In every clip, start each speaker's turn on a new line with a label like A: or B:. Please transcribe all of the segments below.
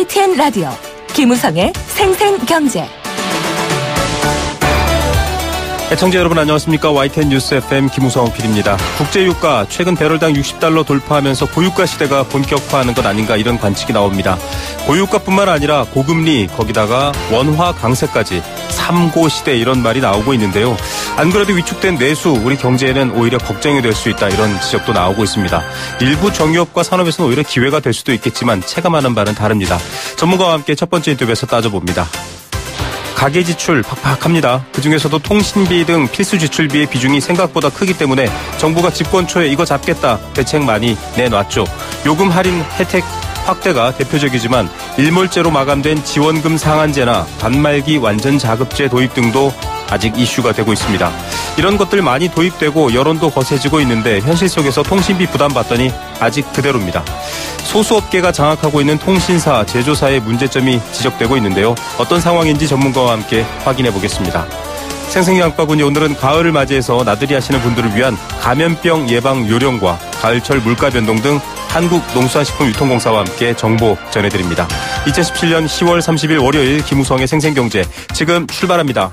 A: YTN 라디오 김우성의 생생경제.
B: 애청자 여러분 안녕하십니까. YTN 뉴스 FM 김우성 PD입니다. 국제유가 최근 배럴당 60달러 돌파하면서 고유가 시대가 본격화하는 것 아닌가 이런 관측이 나옵니다. 고유가뿐만 아니라 고금리 거기다가 원화 강세까지 3고 시대 이런 말이 나오고 있는데요. 안 그래도 위축된 내수 우리 경제에는 오히려 걱정이 될 수 있다 이런 지적도 나오고 있습니다. 일부 정유업과 산업에서는 오히려 기회가 될 수도 있겠지만 체감하는 바는 다릅니다. 전문가와 함께 첫 번째 인터뷰에서 따져봅니다. 가계 지출 팍팍합니다. 그중에서도 통신비 등 필수 지출비의 비중이 생각보다 크기 때문에 정부가 집권 초에 이거 잡겠다 대책 많이 내놨죠. 요금 할인 혜택 확대가 대표적이지만 일몰제로 마감된 지원금 상한제나 단말기 완전자급제 도입 등도 아직 이슈가 되고 있습니다. 이런 것들 많이 도입되고 여론도 거세지고 있는데 현실 속에서 통신비 부담받더니 아직 그대로입니다. 소수업계가 장악하고 있는 통신사, 제조사의 문제점이 지적되고 있는데요. 어떤 상황인지 전문가와 함께 확인해 보겠습니다. 생생양과군이 오늘은 가을을 맞이해서 나들이 하시는 분들을 위한 감염병 예방 요령과 가을철 물가 변동 등 한국농수산식품유통공사와 함께 정보 전해드립니다. 2017년 10월 30일 월요일 김우성의 생생경제 지금 출발합니다.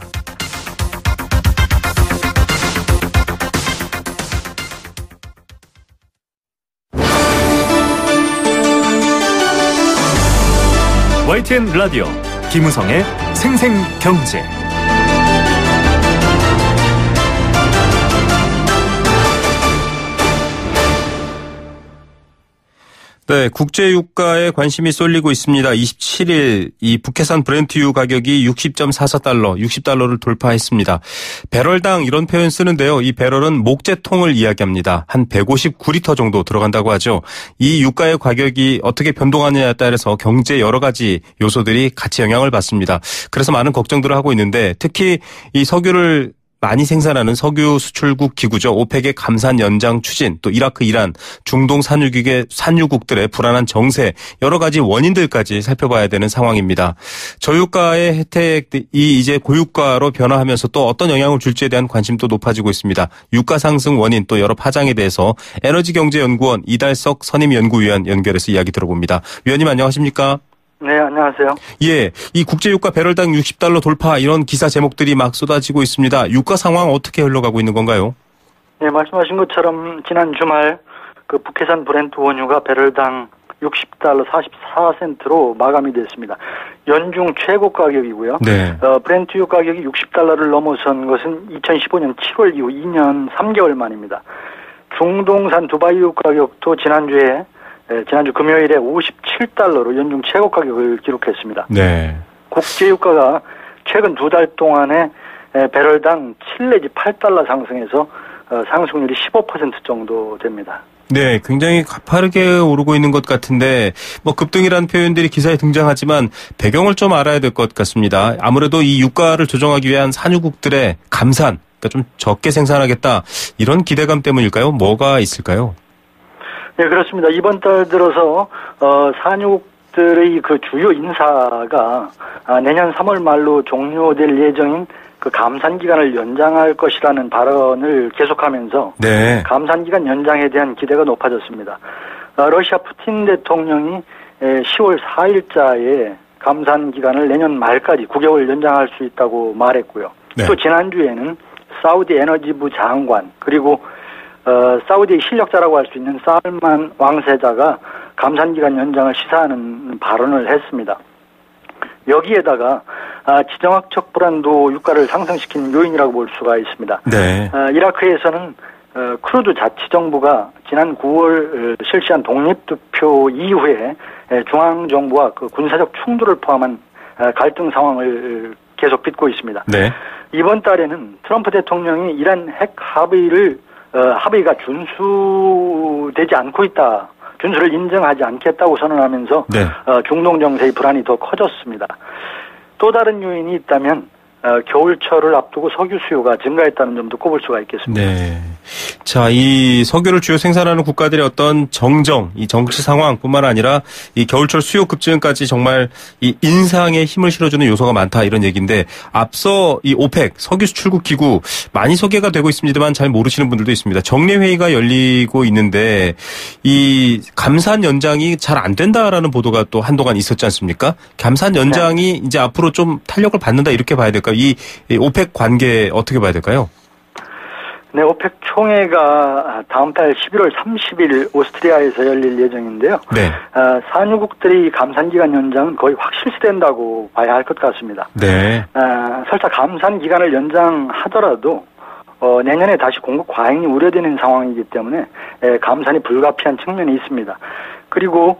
C: YTN 라디오 김우성의 생생경제.
B: 네, 국제유가에 관심이 쏠리고 있습니다. 27일 이 북해산 브렌트유 가격이 60.44달러, 60달러를 돌파했습니다. 배럴당 이런 표현 쓰는데요. 이 배럴은 목재통을 이야기합니다. 한 159리터 정도 들어간다고 하죠. 이 유가의 가격이 어떻게 변동하느냐에 따라서 경제 여러 가지 요소들이 같이 영향을 받습니다. 그래서 많은 걱정들을 하고 있는데 특히 이 석유를 많이 생산하는 석유 수출국 기구죠. 오펙의 감산 연장 추진, 또 이라크, 이란, 중동 산유국들의 불안한 정세, 여러 가지 원인들까지 살펴봐야 되는 상황입니다. 저유가의 혜택이 이제 고유가로 변화하면서 또 어떤 영향을 줄지에 대한 관심도 높아지고 있습니다. 유가 상승 원인 또 여러 파장에 대해서 에너지경제연구원 이달석 선임연구위원 연결해서 이야기 들어봅니다. 위원님 안녕하십니까?
D: 네, 안녕하세요.
B: 예, 이 국제유가 배럴당 60달러 돌파 이런 기사 제목들이 막 쏟아지고 있습니다. 유가 상황 어떻게 흘러가고 있는 건가요?
D: 네, 말씀하신 것처럼 지난 주말 그 북해산 브렌트 원유가 배럴당 60달러 44센트로 마감이 됐습니다. 연중 최고 가격이고요.
B: 네.
D: 브렌트유 가격이 60달러를 넘어선 것은 2015년 7월 이후 2년 3개월 만입니다. 중동산 두바이유 가격도 지난주 금요일에 57달러로 연중 최고 가격을 기록했습니다.
B: 네.
D: 국제유가가 최근 두 달 동안에 배럴당 7 내지 8달러 상승해서 상승률이 15% 정도 됩니다.
B: 네, 굉장히 가파르게 오르고 있는 것 같은데 뭐 급등이라는 표현들이 기사에 등장하지만 배경을 좀 알아야 될 것 같습니다. 아무래도 이 유가를 조정하기 위한 산유국들의 감산, 그러니까 좀 적게 생산하겠다 이런 기대감 때문일까요? 뭐가 있을까요?
D: 네, 그렇습니다. 이번 달 들어서 산유국들의 그 주요 인사가 내년 3월 말로 종료될 예정인 그 감산 기간을 연장할 것이라는 발언을 계속하면서
B: 네.
D: 감산 기간 연장에 대한 기대가 높아졌습니다. 러시아 푸틴 대통령이 10월 4일자에 감산 기간을 내년 말까지 9개월 연장할 수 있다고 말했고요.
B: 네.
D: 또 지난주에는 사우디 에너지부 장관 그리고 사우디의 실력자라고 할 수 있는 살만 왕세자가 감산기간 연장을 시사하는 발언을 했습니다. 여기에다가 지정학적 불안도 유가를 상승시킨 요인이라고 볼 수가 있습니다.
B: 네.
D: 이라크에서는 쿠르드 자치정부가 지난 9월 실시한 독립투표 이후에 중앙정부와 그 군사적 충돌을 포함한 갈등 상황을 계속 빚고 있습니다.
B: 네.
D: 이번 달에는 트럼프 대통령이 이란 핵 합의가 준수되지 않고 있다. 준수를 인정하지 않겠다고 선언하면서
B: 네.
D: 중동 정세의 불안이 더 커졌습니다. 또 다른 요인이 있다면 겨울철을 앞두고 석유 수요가 증가했다는 점도 꼽을 수가 있겠습니다.
B: 네. 자, 이 석유를 주요 생산하는 국가들의 어떤 정정, 이 정치 상황뿐만 아니라 이 겨울철 수요 급증까지 정말 이 인상에 힘을 실어주는 요소가 많다 이런 얘기인데 앞서 이 오펙 석유 수출국 기구 많이 소개가 되고 있습니다만 잘 모르시는 분들도 있습니다. 정례 회의가 열리고 있는데 이 감산 연장이 잘 안 된다라는 보도가 또 한동안 있었지 않습니까? 감산 연장이 이제 앞으로 좀 탄력을 받는다 이렇게 봐야 될까요? 이 오펙 관계 어떻게 봐야 될까요?
D: 네, 오펙 총회가 다음 달 11월 30일 오스트리아에서 열릴 예정인데요.
B: 네.
D: 산유국들이 감산기간 연장은 거의 확실시된다고 봐야 할 것 같습니다.
B: 네.
D: 설사 감산기간을 연장하더라도 내년에 다시 공급 과잉이 우려되는 상황이기 때문에 감산이 불가피한 측면이 있습니다. 그리고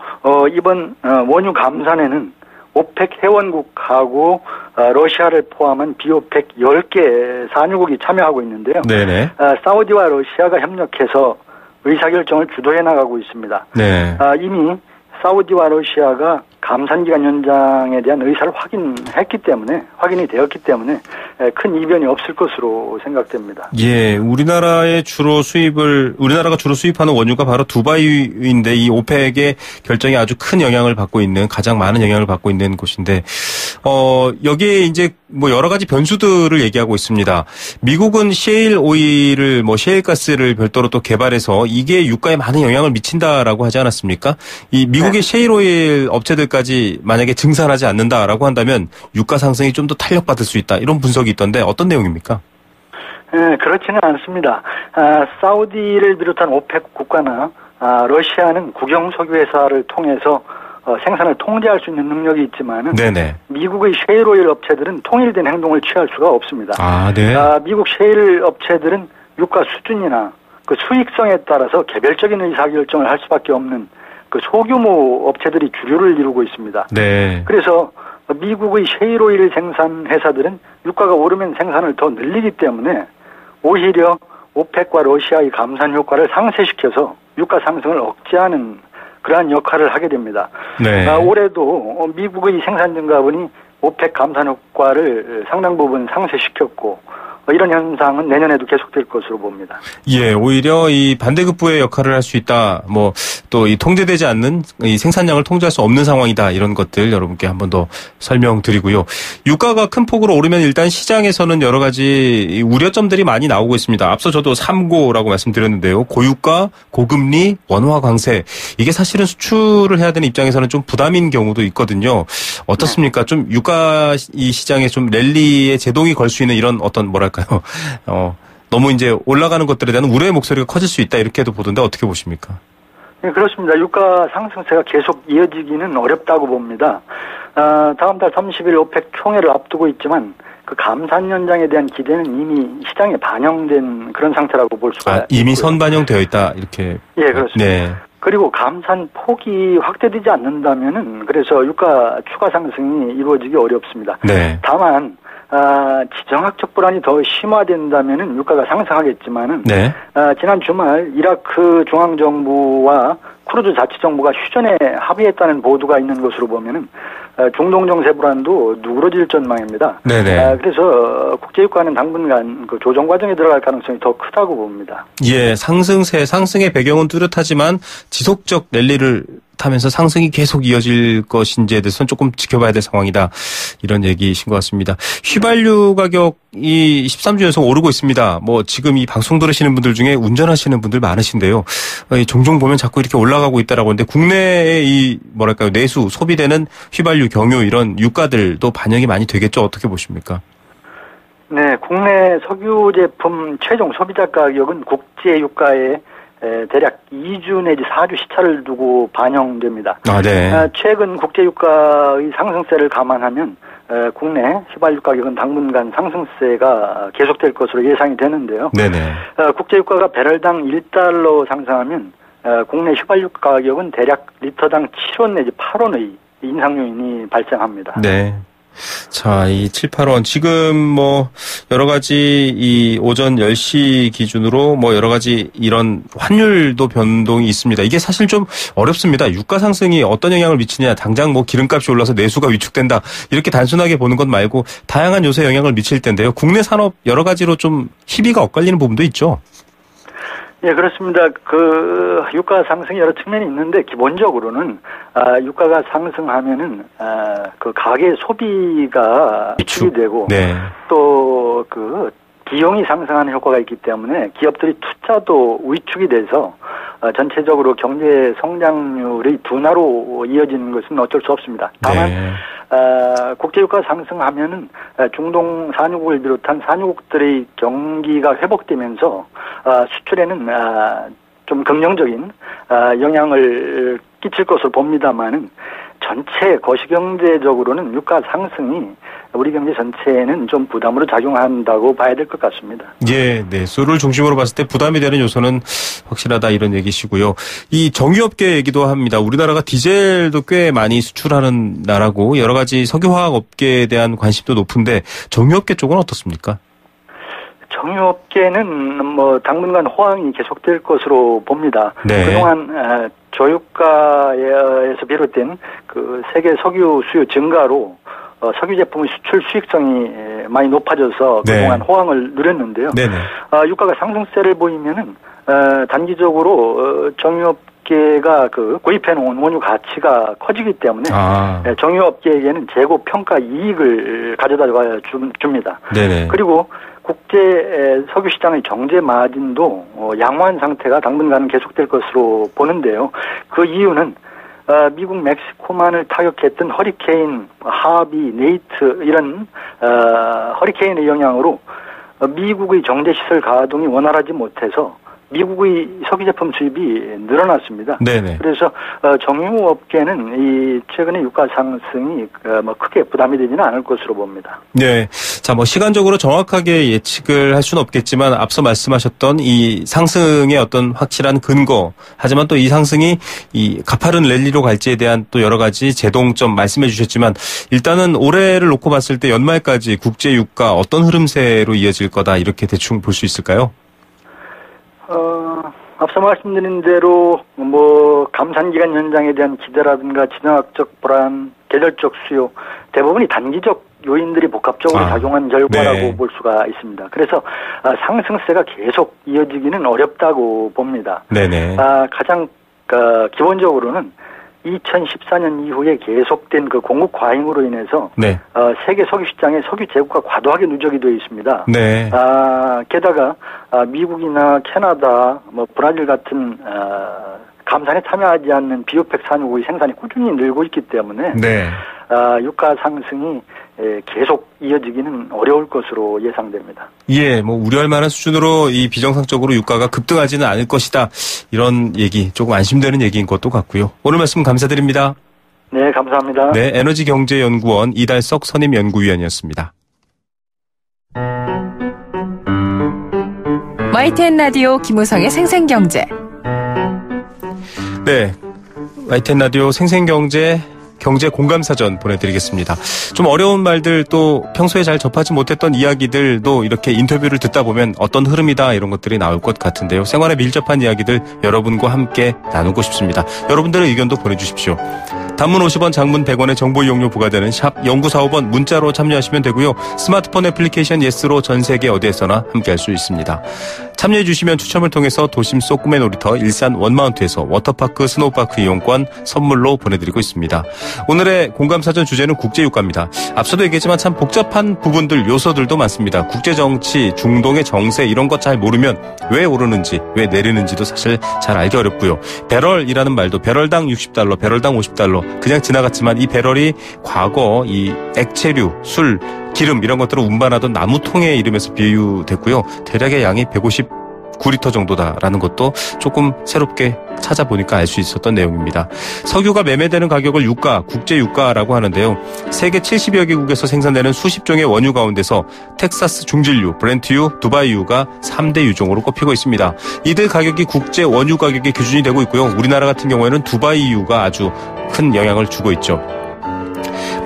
D: 이번 원유 감산에는 오펙 회원국하고 러시아를 포함한 비오펙 10개 산유국이 참여하고 있는데요.
B: 네네.
D: 사우디와 러시아가 협력해서 의사결정을 주도해 나가고 있습니다.
B: 네.
D: 이미 사우디와 러시아가 감산기간 연장에 대한 의사를 확인이 되었기 때문에 큰 이변이 없을 것으로 생각됩니다.
B: 예, 우리나라가 주로 수입하는 원유가 바로 두바이인데 이 오펙의 결정이 아주 큰 영향을 받고 있는 가장 많은 영향을 받고 있는 곳인데 여기에 이제 뭐 여러 가지 변수들을 얘기하고 있습니다. 미국은 셰일 오일을 셰일 가스를 별도로 또 개발해서 이게 유가에 많은 영향을 미친다라고 하지 않았습니까? 이 미국의 셰일 오일 업체들까지 만약에 증산하지 않는다라고 한다면 유가 상승이 좀 더 탄력받을 수 있다. 이런 분석이 있던데 어떤 내용입니까?
D: 그렇지는 않습니다. 사우디를 비롯한 오펙 국가나 러시아는 국영 석유 회사를 통해서 생산을 통제할 수 있는 능력이 있지만은
B: 네네.
D: 미국의 셰일 오일 업체들은 통일된 행동을 취할 수가 없습니다.
B: 네.
D: 미국 셰일 업체들은 유가 수준이나 그 수익성에 따라서 개별적인 의사결정을 할 수밖에 없는 그 소규모 업체들이 주류를 이루고 있습니다.
B: 네.
D: 그래서 미국의 셰일 오일 생산 회사들은 유가가 오르면 생산을 더 늘리기 때문에 오히려 오펙과 러시아의 감산 효과를 상쇄시켜서 유가 상승을 억제하는 그러한 역할을 하게 됩니다.
B: 네.
D: 올해도 미국의 생산 증가분이 오펙 감산 효과를 상당 부분 상쇄시켰고 이런 현상은 내년에도 계속될 것으로 봅니다.
B: 예, 오히려 이 반대급부의 역할을 할 수 있다. 또 이 통제되지 않는 이 생산량을 통제할 수 없는 상황이다. 이런 것들 여러분께 한 번 더 설명드리고요. 유가가 큰 폭으로 오르면 일단 시장에서는 여러 가지 우려점들이 많이 나오고 있습니다. 앞서 저도 3고라고 말씀드렸는데요. 고유가, 고금리, 원화 강세. 이게 사실은 수출을 해야 되는 입장에서는 좀 부담인 경우도 있거든요. 어떻습니까? 좀 유가 이 시장에 좀 랠리에 제동이 걸 수 있는 이런 어떤 너무 이제 올라가는 것들에 대한 우려의 목소리가 커질 수 있다 이렇게도 보던데 어떻게 보십니까?
D: 네, 그렇습니다. 유가 상승세가 계속 이어지기는 어렵다고 봅니다. 다음 달 30일 오펙 총회를 앞두고 있지만 그 감산 연장에 대한 기대는 이미 시장에 반영된 그런 상태라고 볼 수가 있고요.
B: 이미 선반영되어 있다 이렇게.
D: 예, 그렇습니다. 네. 그리고 감산 폭이 확대되지 않는다면은 그래서 유가 추가 상승이 이루어지기 어렵습니다.
B: 네.
D: 다만 지정학적 불안이 더 심화된다면은 유가가 상승하겠지만은
B: 네.
D: 지난 주말 이라크 중앙정부와 쿠르드 자치정부가 휴전에 합의했다는 보도가 있는 것으로 보면은 중동 정세 불안도 누그러질 전망입니다.
B: 네네.
D: 그래서 국제유가는 당분간 그 조정 과정에 들어갈 가능성이 더 크다고 봅니다.
B: 예, 상승의 배경은 뚜렷하지만 지속적 랠리를 타면서 상승이 계속 이어질 것인지에 대해서는 조금 지켜봐야 될 상황이다. 이런 얘기이신 것 같습니다. 휘발유 가격이 13주 연속 오르고 있습니다. 지금 이 방송 들으시는 분들 중에 운전하시는 분들 많으신데요. 종종 보면 자꾸 이렇게 올라가고 있다라고 하는데 국내의 내수 소비되는 휘발유, 경유 이런 유가들도 반영이 많이 되겠죠. 어떻게 보십니까?
D: 네, 국내 석유 제품 최종 소비자 가격은 국제 유가에 대략 2주 내지 4주 시차를 두고 반영됩니다.
B: 네.
D: 최근 국제유가의 상승세를 감안하면 국내 휘발유 가격은 당분간 상승세가 계속될 것으로 예상이 되는데요.
B: 네네.
D: 국제유가가 배럴당 1달러 상승하면 국내 휘발유 가격은 대략 리터당 7원 내지 8원의 인상 요인이 발생합니다.
B: 네. 자, 이 7, 8원. 지금 여러 가지 이 오전 10시 기준으로 여러 가지 이런 환율도 변동이 있습니다. 이게 사실 좀 어렵습니다. 유가 상승이 어떤 영향을 미치냐. 당장 기름값이 올라서 내수가 위축된다. 이렇게 단순하게 보는 것 말고 다양한 요소에 영향을 미칠 텐데요. 국내 산업 여러 가지로 좀 희비가 엇갈리는 부분도 있죠.
D: 예, 그렇습니다. 유가 상승이 여러 측면이 있는데, 기본적으로는, 유가가 상승하면은, 가계 소비가 위축이 되고,
B: 네.
D: 또, 비용이 상승하는 효과가 있기 때문에 기업들이 투자도 위축이 돼서, 전체적으로 경제 성장률이 둔화로 이어지는 것은 어쩔 수 없습니다. 다만,
B: 네.
D: 국제유가 상승하면은 중동 산유국을 비롯한 산유국들의 경기가 회복되면서 수출에는 좀 긍정적인 영향을 끼칠 것으로 봅니다만은 전체 거시경제적으로는 유가 상승이 우리 경제 전체에는 좀 부담으로 작용한다고 봐야 될 것 같습니다.
B: 예, 네. 수를 중심으로 봤을 때 부담이 되는 요소는 확실하다 이런 얘기시고요. 이 정유업계 얘기도 합니다. 우리나라가 디젤도 꽤 많이 수출하는 나라고 여러 가지 석유화학 업계에 대한 관심도 높은데 정유업계 쪽은 어떻습니까?
D: 정유업계는 당분간 호황이 계속될 것으로 봅니다.
B: 네.
D: 그동안 저유가에서 비롯된 세계 석유 수요 증가로 석유 제품의 수출 수익성이 많이 높아져서 그동안
B: 네.
D: 호황을 누렸는데요.
B: 네네.
D: 유가가 상승세를 보이면은 단기적으로 정유업계가 구입해놓은 원유 가치가 커지기 때문에 정유업계에게는 재고 평가 이익을 가져다 줍니다.
B: 네네.
D: 그리고 국제 석유 시장의 정제 마진도 양호한 상태가 당분간은 계속될 것으로 보는데요. 그 이유는 미국 멕시코만을 타격했던 허리케인 하비, 네이트 이런 허리케인의 영향으로 미국의 정제 시설 가동이 원활하지 못해서 미국의 석유 제품 수입이 늘어났습니다.
B: 네네.
D: 그래서 정유업계는 이 최근의 유가 상승이 크게 부담이 되지는 않을 것으로 봅니다.
B: 네. 자, 시간적으로 정확하게 예측을 할 수는 없겠지만 앞서 말씀하셨던 이 상승의 어떤 확실한 근거, 하지만 또 이 상승이 이 가파른 랠리로 갈지에 대한 또 여러 가지 제동점 말씀해 주셨지만 일단은 올해를 놓고 봤을 때 연말까지 국제 유가 어떤 흐름세로 이어질 거다 이렇게 대충 볼 수 있을까요?
D: 앞서 말씀드린 대로 감산기간 연장에 대한 기대라든가 지정학적 불안, 계절적 수요 대부분이 단기적 요인들이 복합적으로 작용한 결과라고
B: 네.
D: 볼 수가 있습니다. 그래서 상승세가 계속 이어지기는 어렵다고 봅니다.
B: 네네.
D: 가장 기본적으로는 2014년 이후에 계속된 공급 과잉으로 인해서
B: 네.
D: 세계 석유 시장에 석유 재고가 과도하게 누적이 되어 있습니다.
B: 네.
D: 게다가 미국이나 캐나다, 브라질 같은 감산에 참여하지 않는 비오펙 산유국의 생산이 꾸준히 늘고 있기 때문에
B: 네.
D: 유가 상승이 계속 이어지기는 어려울 것으로 예상됩니다.
B: 예, 우려할 만한 수준으로 이 비정상적으로 유가가 급등하지는 않을 것이다. 이런 얘기, 조금 안심되는 얘기인 것도 같고요. 오늘 말씀 감사드립니다.
D: 네, 감사합니다.
B: 네, 에너지경제연구원 이달석 선임연구위원이었습니다.
A: YTN 라디오 김우성의 생생경제.
B: 네, YTN 라디오 생생경제 경제 공감사전 보내드리겠습니다. 좀 어려운 말들 또 평소에 잘 접하지 못했던 이야기들도 이렇게 인터뷰를 듣다 보면 어떤 흐름이다 이런 것들이 나올 것 같은데요. 생활에 밀접한 이야기들 여러분과 함께 나누고 싶습니다. 여러분들의 의견도 보내주십시오. 단문 50원, 장문 100원의 정보 이용료 부과되는 샵 0945번 문자로 참여하시면 되고요. 스마트폰 애플리케이션 예스로 전 세계 어디에서나 함께할 수 있습니다. 참여해 주시면 추첨을 통해서 도심 속 꿈의 놀이터 일산 원마운트에서 워터파크 스노우파크 이용권 선물로 보내드리고 있습니다. 오늘의 공감사전 주제는 국제유가입니다. 앞서도 얘기했지만 참 복잡한 부분들, 요소들도 많습니다. 국제정치, 중동의 정세 이런 것 잘 모르면 왜 오르는지, 왜 내리는지도 사실 잘 알기 어렵고요. 배럴이라는 말도 배럴당 60달러, 배럴당 50달러 그냥 지나갔지만 이 배럴이 과거 이 액체류, 술, 기름 이런 것들을 운반하던 나무통의 이름에서 비유됐고요. 대략의 양이 159리터 정도다라는 것도 조금 새롭게 찾아보니까 알 수 있었던 내용입니다. 석유가 매매되는 가격을 유가, 국제유가라고 하는데요. 세계 70여 개국에서 생산되는 수십 종의 원유 가운데서 텍사스 중진유, 브렌트유, 두바이유가 3대 유종으로 꼽히고 있습니다. 이들 가격이 국제 원유 가격의 기준이 되고 있고요. 우리나라 같은 경우에는 두바이유가 아주 큰 영향을 주고 있죠.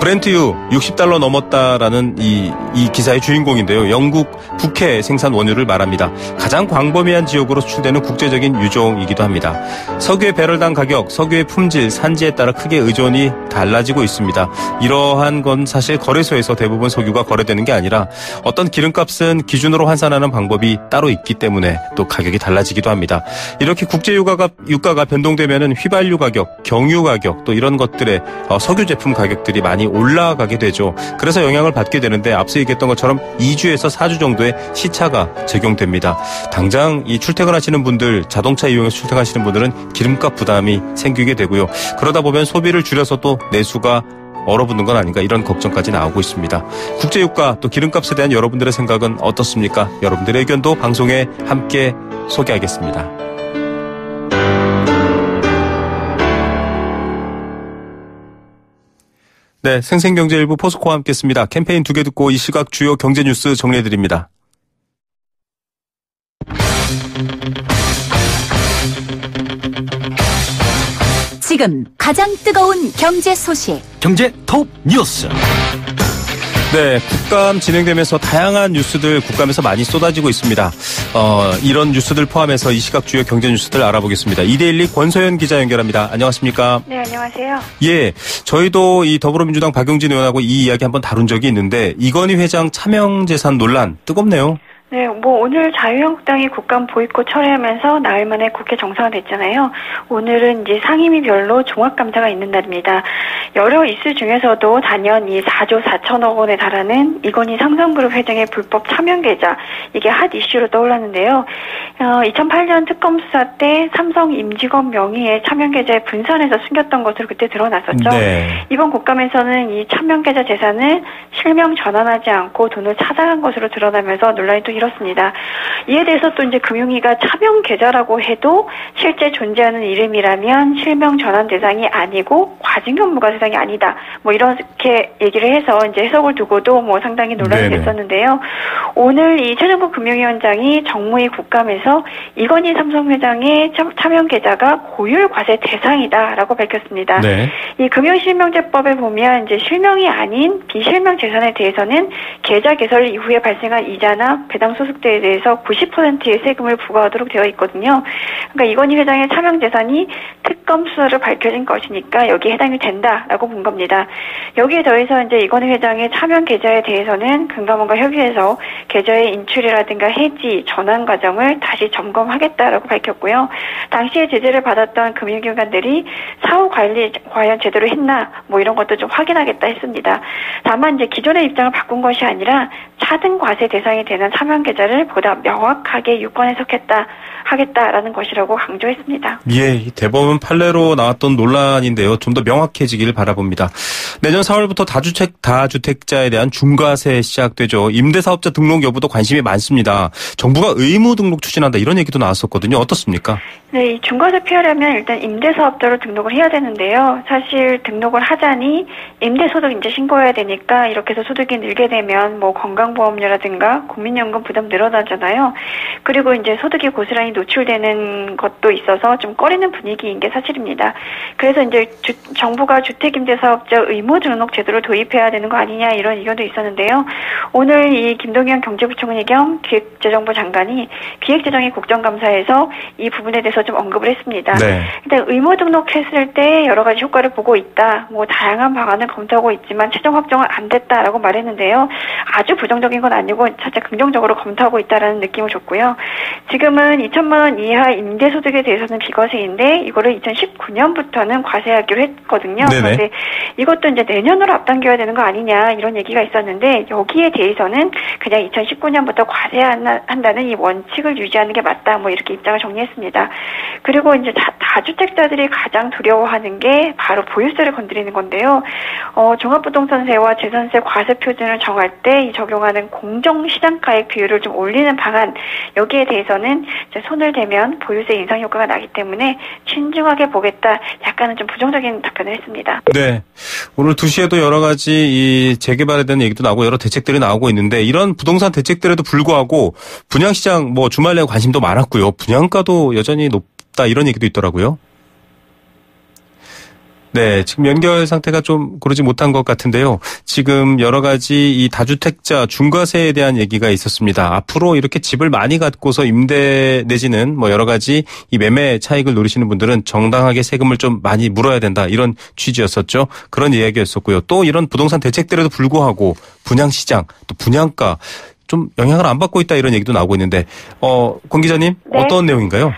B: 브렌트유 60달러 넘었다라는 이 기사의 주인공인데요. 영국 북해 생산 원유를 말합니다. 가장 광범위한 지역으로 수출되는 국제적인 유종이기도 합니다. 석유의 배럴당 가격, 석유의 품질, 산지에 따라 크게 의존이 달라지고 있습니다. 이러한 건 사실 거래소에서 대부분 석유가 거래되는 게 아니라 어떤 기름값은 기준으로 환산하는 방법이 따로 있기 때문에 또 가격이 달라지기도 합니다. 이렇게 국제 유가가 변동되면은 휘발유 가격, 경유 가격 또 이런 것들의 석유 제품 가격들이 많이 올라가게 되죠. 그래서 영향을 받게 되는데 앞서 얘기했던 것처럼 2주에서 4주 정도의 시차가 적용됩니다. 당장 이 출퇴근하시는 분들, 자동차 이용해서 출퇴근하시는 분들은 기름값 부담이 생기게 되고요. 그러다 보면 소비를 줄여서 또 내수가 얼어붙는 건 아닌가 이런 걱정까지 나오고 있습니다. 국제유가 또 기름값에 대한 여러분들의 생각은 어떻습니까? 여러분들의 의견도 방송에 함께 소개하겠습니다. 네, 생생경제일부 포스코와 함께했습니다. 캠페인 2개 듣고 이 시각 주요 경제 뉴스 정리해드립니다.
E: 지금 가장 뜨거운 경제 소식.
C: 경제 톱 뉴스.
B: 네, 국감 진행되면서 다양한 뉴스들 국감에서 많이 쏟아지고 있습니다. 이런 뉴스들 포함해서 이 시각 주요 경제 뉴스들 알아보겠습니다. 이데일리 권소연 기자 연결합니다. 안녕하십니까?
F: 네, 안녕하세요.
B: 예, 저희도 이 더불어민주당 박용진 의원하고 이 이야기 한번 다룬 적이 있는데 이건희 회장 차명재산 논란 뜨겁네요.
F: 네, 오늘 자유한국당이 국감 보이콧 철회하면서 나흘 만에 국회 정상화됐잖아요. 오늘은 이제 상임위별로 종합감사가 있는 날입니다. 여러 이슈 중에서도 단연 이 4조 4천억 원에 달하는 이건희 삼성그룹 회장의 불법 차명 계좌, 이게 핫 이슈로 떠올랐는데요. 2008년 특검 수사 때 삼성 임직원 명의의 차명 계좌에 분산해서 숨겼던 것으로 그때 드러났었죠.
B: 네.
F: 이번 국감에서는 이 차명 계좌 재산을 실명 전환하지 않고 돈을 찾아간 것으로 드러나면서 논란이 또 이렇습니다. 이에 대해서 또 이제 금융위가 차명 계좌라고 해도 실제 존재하는 이름이라면 실명 전환 대상이 아니고 과징금 부과 대상이 아니다. 이렇게 얘기를 해서 이제 해석을 두고도 상당히 논란이 됐었는데요. 오늘 이 최정국 금융위원장이 정무위 국감에서 이건희 삼성 회장의 차명 계좌가 고율 과세 대상이다라고 밝혔습니다.
B: 네.
F: 이 금융실명제법에 보면 이제 실명이 아닌 비실명 재산에 대해서는 계좌 개설 이후에 발생한 이자나 배당 소득세에 대해서 90%의 세금을 부과하도록 되어 있거든요. 그러니까 이건희 회장의 차명 재산이 특검 수사로 밝혀진 것이니까 여기에 해당이 된다라고 본 겁니다. 여기에 더해서 이제 이건희 회장의 차명 계좌에 대해서는 금감원과 협의해서 계좌의 인출이라든가 해지, 전환 과정을 다시 점검하겠다라고 밝혔고요. 당시에 제재를 받았던 금융기관들이 사후 관리 과연 제대로 했나 이런 것도 좀 확인하겠다 했습니다. 다만 이제 기존의 입장을 바꾼 것이 아니라 차등 과세 대상이 되는 차명 계좌를 보다 명확하게 유권 해석하겠다라는 것이라고 강조했습니다.
B: 예, 대법원 판례로 나왔던 논란인데요. 좀 더 명확해지기를 바라봅니다. 내년 4월부터 다주택자에 대한 중과세 시작되죠. 임대사업자 등록 여부도 관심이 많습니다. 정부가 의무 등록 추진한다 이런 얘기도 나왔었거든요. 어떻습니까?
F: 네, 이 중과세 피하려면 일단 임대사업자로 등록을 해야 되는데요. 사실 등록을 하자니 임대소득 이제 신고해야 되니까 이렇게 해서 소득이 늘게 되면 건강보험료라든가 국민연금 부담 늘어나잖아요. 그리고 이제 소득이 고스란히 노출되는 것도 있어서 좀 꺼리는 분위기인 게 사실입니다. 그래서 이제 정부가 주택임대사업자 의무 등록 제도를 도입해야 되는 거 아니냐 이런 의견도 있었는데요. 오늘 이 김동연 경제부총리 겸 기획재정부 장관이 기획재정위 국정감사에서 이 부분에 대해서 좀 언급을 했습니다. 네. 일단 의무 등록했을 때 여러 가지 효과를 보고 있다. 다양한 방안을 검토하고 있지만 최종 확정은 안 됐다라고 말했는데요. 아주 부정적인 건 아니고 살짝 긍정적으로 검토하고 있다라는 느낌을 줬고요. 지금은 2천만 원 이하 임대소득에 대해서는 비과세인데 이거를 2019년부터는 과세하기로 했거든요. 네네. 그런데 이것도 이제 내년으로 앞당겨야 되는 거 아니냐 이런 얘기가 있었는데 여기에 대해서는 그냥 2019년부터 과세한다는 이 원칙을 유지하는 게 맞다. 이렇게 입장을 정리했습니다. 그리고 이제 다주택자들이 가장 두려워하는 게 바로 보유세를 건드리는 건데요. 종합부동산세와 재산세 과세 표준을 정할 때 적용하는 공정시장가액 비율을 좀 올리는 방안, 여기에 대해서는 이제 손을 대면 보유세 인상 효과가 나기 때문에 신중하게 보겠다. 약간은 좀 부정적인 답변을 했습니다.
B: 네, 오늘 2시에도 여러 가지 이 재개발에 대한 얘기도 나오고 여러 대책들이 나오고 있는데 이런 부동산 대책들에도 불구하고 분양시장 주말 내에 관심도 많았고요. 분양가도 여전히 높다 이런 얘기도 있더라고요. 네, 지금 연결 상태가 좀 고르지 못한 것 같은데요. 지금 여러 가지 이 다주택자 중과세에 대한 얘기가 있었습니다. 앞으로 이렇게 집을 많이 갖고서 임대 내지는 뭐 여러 가지 이 매매 차익을 노리시는 분들은 정당하게 세금을 좀 많이 물어야 된다. 이런 취지였었죠. 그런 이야기였었고요. 또 이런 부동산 대책들에도 불구하고 분양시장, 또 분양가 좀 영향을 안 받고 있다 이런 얘기도 나오고 있는데 권 기자님
F: 네.
B: 어떤 내용인가요?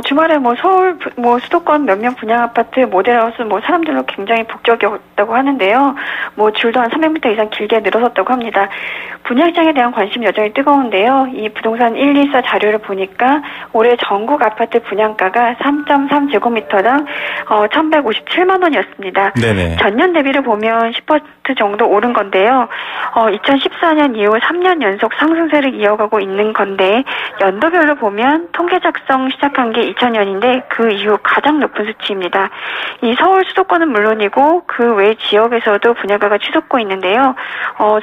F: 주말에 서울 수도권 몇몇 분양 아파트 모델하우스 사람들로 굉장히 북적이었다고 하는데요. 줄도 한 300m 이상 길게 늘어섰다고 합니다. 분양시장에 대한 관심이 여전히 뜨거운데요. 이 부동산 124 자료를 보니까 올해 전국 아파트 분양가가 3.3제곱미터당 1,157만 원이었습니다.
B: 네네.
F: 전년 대비를 보면 10% 정도 오른 건데요. 2014년 이후 3년 연속 상승세를 이어가고 있는 건데 연도별로 보면 통계 작성 시작한 게 2000년인데 그 이후 가장 높은 수치입니다. 이 서울 수도권은 물론이고 그 외 지역에서도 분양가가 치솟고 있는데요.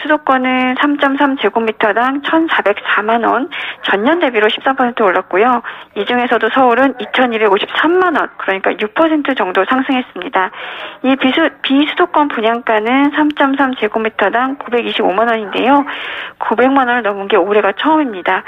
F: 수도권은 3.3제곱미터당 1,404만 원, 전년 대비로 13% 올랐고요. 이 중에서도 서울은 2,253만 원, 그러니까 6% 정도 상승했습니다. 이 비수도권 분양가는 3.3제곱미터당 925만 원인데요. 900만 원을 넘은 게 올해가 처음입니다.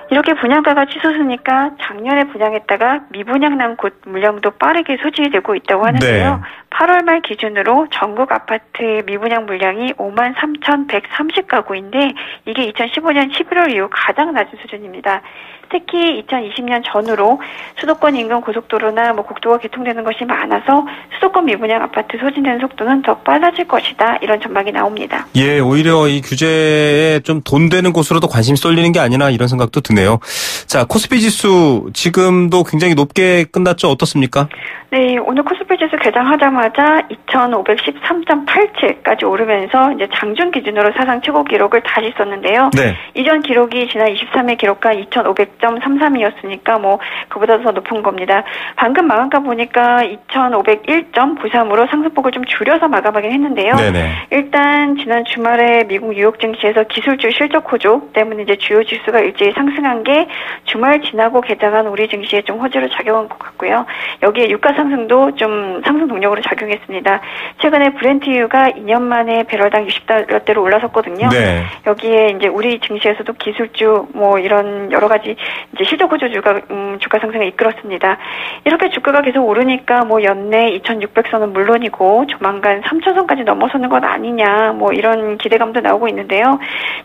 F: 이렇게 분양가가 치솟으니까 작년에 분양했다가 미분양 난 곳 물량도 빠르게 소진이 되고 있다고 하는데요.
B: 네.
F: 8월 말 기준으로 전국 아파트 미분양 물량이 53,130가구인데 이게 2015년 11월 이후 가장 낮은 수준입니다. 특히 2020년 전후로 수도권 인근 고속도로나 국도가 개통되는 것이 많아서 수도권 미분양 아파트 소진되는 속도는 더 빨라질 것이다. 이런 전망이 나옵니다.
B: 예, 오히려 이 규제에 좀 돈 되는 곳으로도 관심이 쏠리는 게 아니나 이런 생각도 드네요. 자, 코스피 지수 지금도 굉장히 높게 끝났죠? 어떻습니까?
F: 네, 오늘 코스피 지수 개장하자마자 2,513.87까지 오르면서 이제 장중 기준으로 사상 최고 기록을 다시 썼는데요. 네. 이전 기록이 지난 23일 기록한 2,500.33이었으니까 그보다 더 높은 겁니다. 방금 마감가 보니까 2,501.93으로 상승폭을 좀 줄여서 마감하긴 했는데요. 네네. 일단 지난 주말에 미국 뉴욕 증시에서 기술주 실적 호조 때문에 이제 주요 지수가 일제히 상승한 게 주말 지나고 개장한 우리 증시에 좀 호재로 작용한 것 같고요. 여기에 유가 상승도 좀 상승 동력으로 작용했습니다. 최근에 브렌트유가 2년 만에 배럴당 60달러대로 올라섰거든요. 네. 여기에 이제 우리 증시에서도 기술주 이런 여러 가지 이제 실적 호조주가 주가 상승을 이끌었습니다. 이렇게 주가가 계속 오르니까 연내 2,600선은 물론이고 조만간 3,000선까지 넘어서는 것 아니냐 이런 기대감도 나오고 있는데요.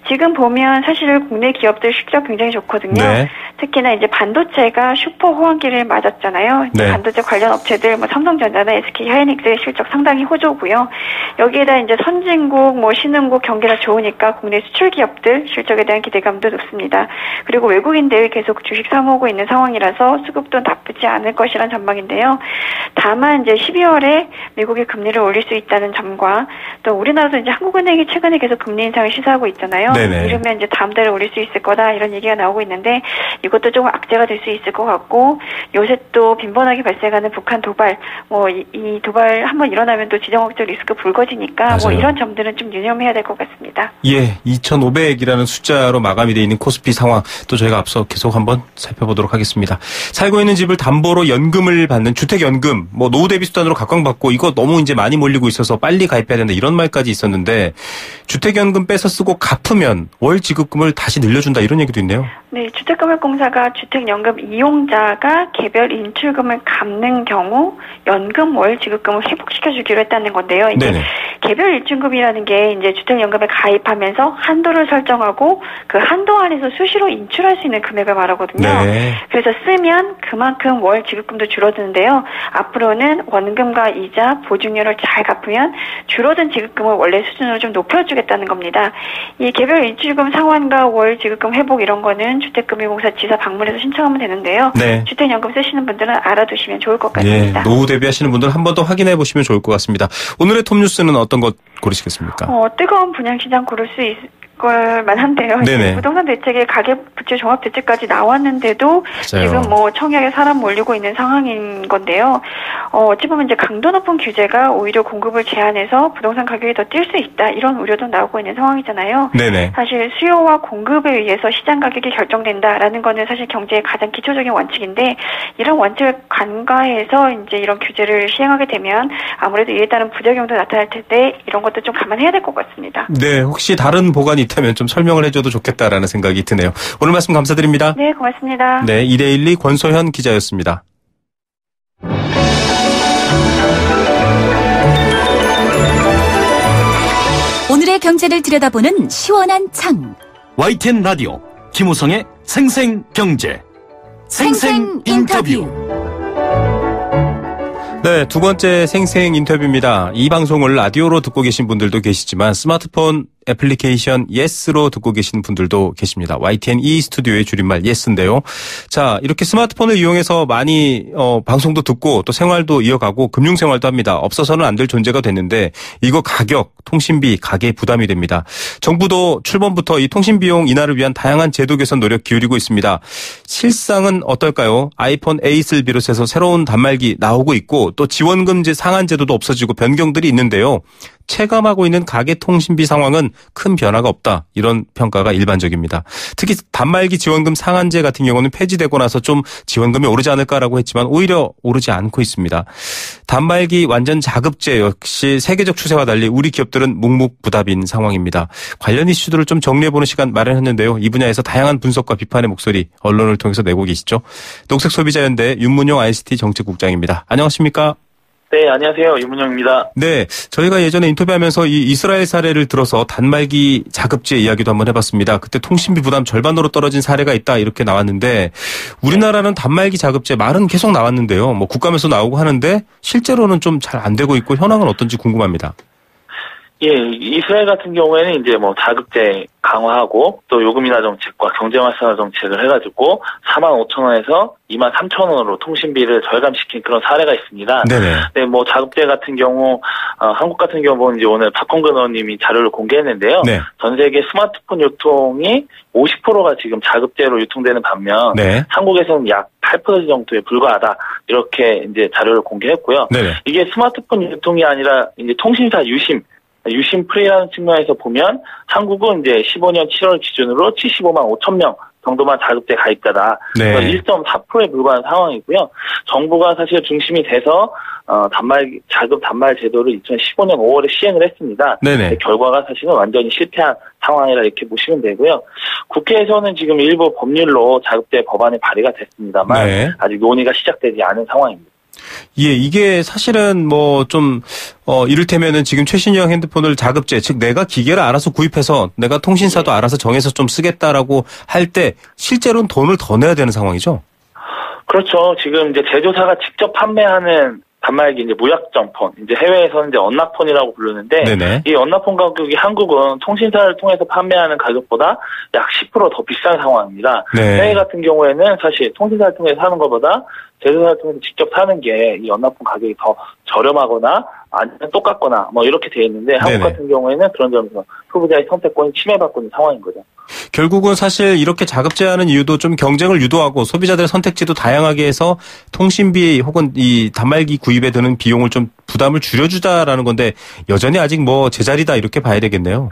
F: 지금 보면 사실 국내 기업들 실적 굉장히 좋거든요. 네. 특히나 이제 반도체가 슈퍼 호황기를 맞았잖아요. 네. 반도체 관련 업체들 삼성전자나 SK 하이닉스의 실적 상당히 호조고요. 여기에다 이제 선진국 신흥국 경기가 좋으니까 국내 수출 기업들 실적에 대한 기대감도 높습니다. 그리고 외국인들 계속 주식 사모으고 있는 상황이라서 수급도 나쁘지 않을 것이란 전망인데요. 다만 이제 12월에 미국이 금리를 올릴 수 있다는 점과 또 우리나라도 이제 한국은행이 최근에 계속 금리 인상을 시사하고 있잖아요. 네네. 이러면 이제 다음 달에 올릴 수 있을 거다 이런 얘기가 나오고 있는데 이것도 조금 악재가 될 수 있을 것 같고 요새 또 빈번하게 발생하는 북한 도발 이 도발 한번 일어나면 또 지정학적 리스크 불거지니까 이런 점들은 좀 유념해야 될 것 같습니다. 예,
B: 2,500이라는 숫자로 마감이 돼 있는 코스피 상황 또 저희가 앞서 계속 한번 살펴보도록 하겠습니다. 살고 있는 집을 담보로 연금을 받는 주택연금 노후 대비 수단으로 각광받고 이거 너무 이제 많이 몰리고 있어서 빨리 가입해야 된다 이런 말까지 있었는데 주택연금 빼서 쓰고 갚으면 월 지급금을 다시 늘려준다 이런 얘기도 있네요.
F: 네, 주택금융공사가 주택연금 이용자가 개별 인출금을 갚는 경우 연금 월 지급금을 회복시켜주기로 했다는 건데요. 이제 개별 인출금이라는 게 이제 주택연금에 가입하면서 한도를 설정하고 그 한도 안에서 수시로 인출할 수 있는 금액을 말하거든요. 네. 그래서 쓰면 그만큼 월 지급금도 줄어드는데요. 앞으로는 원금과 이자, 보증료를 잘 갚으면 줄어든 지급금을 원래 수준으로 좀 높여주겠다는 겁니다. 이 개별 인출금 상환과 월 지급금 회복 이런 거는 주택금융공사 지사 방문해서 신청하면 되는데요. 네. 주택연금 쓰시는 분들은 알아두시면 좋을 것 같습니다.
B: 예, 노후 대비하시는 분들 한 번 더 확인해 보시면 좋을 것 같습니다. 오늘의 톱뉴스는 어떤 것 고르시겠습니까?
F: 뜨거운 분양시장 고를 수 만한데요.
B: 네네.
F: 부동산 대책에 가계부채 종합대책까지 나왔는데도
B: 맞아요.
F: 지금 뭐 청약에 사람 몰리고 있는 상황인 건데요. 어찌 보면 이제 강도 높은 규제가 오히려 공급을 제한해서 부동산 가격이 더 뛸 수 있다 이런 우려도 나오고 있는 상황이잖아요.
B: 네네.
F: 사실 수요와 공급에 의해서 시장 가격이 결정된다라는 거는 사실 경제의 가장 기초적인 원칙인데 이런 원칙을 간과해서 이제 이런 규제를 시행하게 되면 아무래도 이에 따른 부작용도 나타날 텐데 이런 것도 좀 감안해야 될 것 같습니다.
B: 네, 혹시 다른 보관이 있다면 좀 설명을 해줘도 좋겠다라는 생각이 드네요. 오늘 말씀 감사드립니다.
F: 네, 고맙습니다.
B: 네, 2대12 권소현 기자였습니다.
E: 오늘의 경제를 들여다보는 시원한 창.
C: YTN 라디오 김우성의 생생경제. 생생 인터뷰.
B: 네, 두 번째 생생 인터뷰입니다. 이 방송을 라디오로 듣고 계신 분들도 계시지만 스마트폰 애플리케이션 예스로 듣고 계신 분들도 계십니다. YTN 스튜디오의 줄임말 예스인데요. 자, 이렇게 스마트폰을 이용해서 많이 방송도 듣고 또 생활도 이어가고 금융생활도 합니다. 없어서는 안 될 존재가 됐는데 이거 가격, 통신비, 가계 부담이 됩니다. 정부도 출범부터 이 통신비용 인하를 위한 다양한 제도 개선 노력 기울이고 있습니다. 실상은 어떨까요? 아이폰 8을 비롯해서 새로운 단말기 나오고 있고 또 지원금 상한 제도도 없어지고 변경들이 있는데요. 체감하고 있는 가계 통신비 상황은 큰 변화가 없다. 이런 평가가 일반적입니다. 특히 단말기 지원금 상한제 같은 경우는 폐지되고 나서 좀 지원금이 오르지 않을까라고 했지만 오히려 오르지 않고 있습니다. 단말기 완전 자급제 역시 세계적 추세와 달리 우리 기업들은 묵묵부답인 상황입니다. 관련 이슈들을 좀 정리해보는 시간 마련했는데요. 이 분야에서 다양한 분석과 비판의 목소리 언론을 통해서 내고 계시죠. 녹색소비자연대 윤문용 ICT 정책국장입니다. 안녕하십니까?
G: 네, 안녕하세요. 유문영입니다.
B: 네, 저희가 예전에 인터뷰하면서 이 이스라엘 사례를 들어서 단말기 자급제 이야기도 한번 해봤습니다. 그때 통신비 부담 절반으로 떨어진 사례가 있다 이렇게 나왔는데 우리나라는 단말기 자급제 말은 계속 나왔는데요. 뭐 국감에서 나오고 하는데 실제로는 좀 잘 안 되고 있고 현황은 어떤지 궁금합니다.
G: 예, 이스라엘 같은 경우에는 이제 뭐 자급제 강화하고 또 요금 인하 정책과 경제 활성화 정책을 해가지고 45,000원에서 23,000원으로 통신비를 절감시킨 그런 사례가 있습니다.
B: 네네.
G: 네, 뭐 자급제 같은 경우 한국 같은 경우는 이제 오늘 박홍근 의원님이 자료를 공개했는데요.
B: 네.
G: 전 세계 스마트폰 유통이 50%가 지금 자급제로 유통되는 반면
B: 네.
G: 한국에서는 약 8% 정도에 불과하다 이렇게 이제 자료를 공개했고요.
B: 네네.
G: 이게 스마트폰 유통이 아니라 이제 통신사 유심 프리라는 측면에서 보면 한국은 이제 15년 7월 기준으로 75만 5천 명 정도만 자급제 가입자다.
B: 네.
G: 1.4%에 불과한 상황이고요. 정부가 사실 중심이 돼서 자급 단말 제도를 2015년 5월에 시행을 했습니다.
B: 네네.
G: 결과가 사실은 완전히 실패한 상황이라 이렇게 보시면 되고요. 국회에서는 지금 일부 법률로 자급제 법안이 발의가 됐습니다만
B: 네.
G: 아직 논의가 시작되지 않은 상황입니다.
B: 예, 이게 사실은 뭐 좀 이를테면은 지금 최신형 핸드폰을 자급제, 즉 내가 기계를 알아서 구입해서 내가 통신사도 알아서 정해서 좀 쓰겠다라고 할 때 실제로는 돈을 더 내야 되는 상황이죠?
G: 그렇죠. 지금 이제 제조사가 직접 판매하는 단말기 이제 무약정폰, 이제 해외에서는 이제 언락폰이라고 부르는데
B: 네네.
G: 이 언락폰 가격이 한국은 통신사를 통해서 판매하는 가격보다 약 10% 더 비싼 상황입니다.
B: 네.
G: 해외 같은 경우에는 사실 통신사를 통해서 사는 것보다 제조사를 통해서 직접 사는 게 이 언락폰 가격이 더 저렴하거나 아니면 똑같거나 뭐 이렇게 돼 있는데 한국
B: 네네.
G: 같은 경우에는 그런 점에서 소비자의 선택권이 침해받고 있는 상황인 거죠.
B: 결국은 사실 이렇게 자급제하는 이유도 좀 경쟁을 유도하고 소비자들의 선택지도 다양하게 해서 통신비 혹은 이 단말기 구입에 드는 비용을 좀 부담을 줄여주자라는 건데 여전히 아직 뭐 제자리다 이렇게 봐야 되겠네요.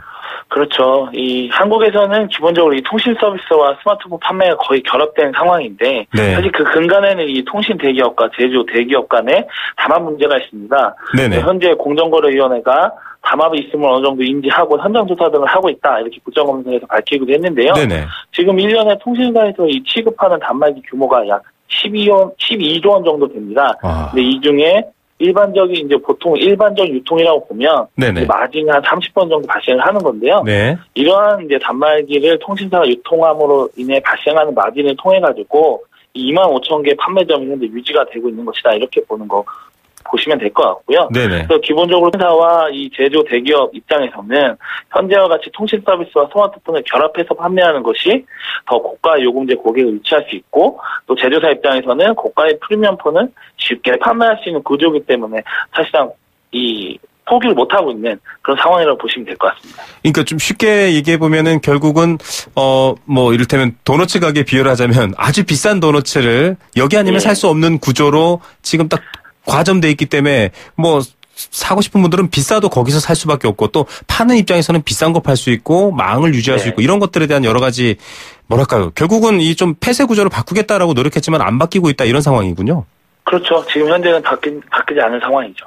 G: 그렇죠. 이 한국에서는 기본적으로 이 통신 서비스와 스마트폰 판매가 거의 결합된 상황인데
B: 네.
G: 사실 그 근간에는 이 통신 대기업과 제조 대기업 간에 담합 문제가 있습니다.
B: 네네.
G: 현재 공정거래위원회가 담합이 있음을 어느 정도 인지하고 현장조사 등을 하고 있다 이렇게 국정감사에서 밝히기도 했는데요.
B: 네네.
G: 지금 1년에 통신사에서 이 취급하는 단말기 규모가 약 12조 원 정도 됩니다. 근데 이 중에 일반적인 이제 보통 일반적 유통이라고 보면
B: 네네.
G: 마진이 한 30번 정도 발생을 하는 건데요.
B: 네.
G: 이러한 이제 단말기를 통신사가 유통함으로 인해 발생하는 마진을 통해 가지고 25,000개 판매점이 현재 유지가 되고 있는 것이다 이렇게 보시면 될 것 같고요.
B: 네네.
G: 그래서 기본적으로 회사와 이 제조 대기업 입장에서는 현재와 같이 통신 서비스와 스마트폰을 결합해서 판매하는 것이 더 고가 요금제 고객을 유치할 수 있고 또 제조사 입장에서는 고가의 프리미엄 폰을 쉽게 판매할 수 있는 구조이기 때문에 사실상 이 포기를 못하고 있는 그런 상황이라고 보시면 될 것 같습니다.
B: 그러니까 좀 쉽게 얘기해 보면은 결국은 뭐 이를테면 도너츠 가게 비유를 하자면 아주 비싼 도너츠를 여기 아니면 살 수 없는 구조로 지금 딱 과점돼 있기 때문에 뭐 사고 싶은 분들은 비싸도 거기서 살 수밖에 없고 또 파는 입장에서는 비싼 거 팔 수 있고 망을 유지할 수 있고 이런 것들에 대한 여러 가지 뭐랄까요. 결국은 이 좀 폐쇄 구조를 바꾸겠다라고 노력했지만 안 바뀌고 있다 이런 상황이군요.
G: 그렇죠. 지금 현재는 바뀌지 않은 상황이죠.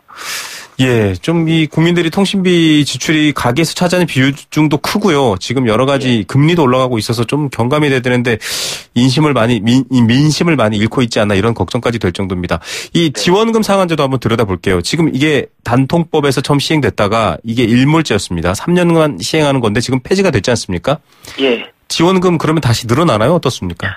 B: 예, 좀 이 국민들이 통신비 지출이 가계에서 차지하는 비중도 크고요. 지금 여러 가지 금리도 올라가고 있어서 좀 경감이 돼야 되는데 민심을 많이 잃고 있지 않나 이런 걱정까지 될 정도입니다. 이 지원금 상한제도 한번 들여다볼게요. 지금 이게 단통법에서 처음 시행됐다가 이게 일몰제였습니다. 3년간 시행하는 건데 지금 폐지가 됐지 않습니까?
G: 예.
B: 지원금 그러면 다시 늘어나나요? 어떻습니까?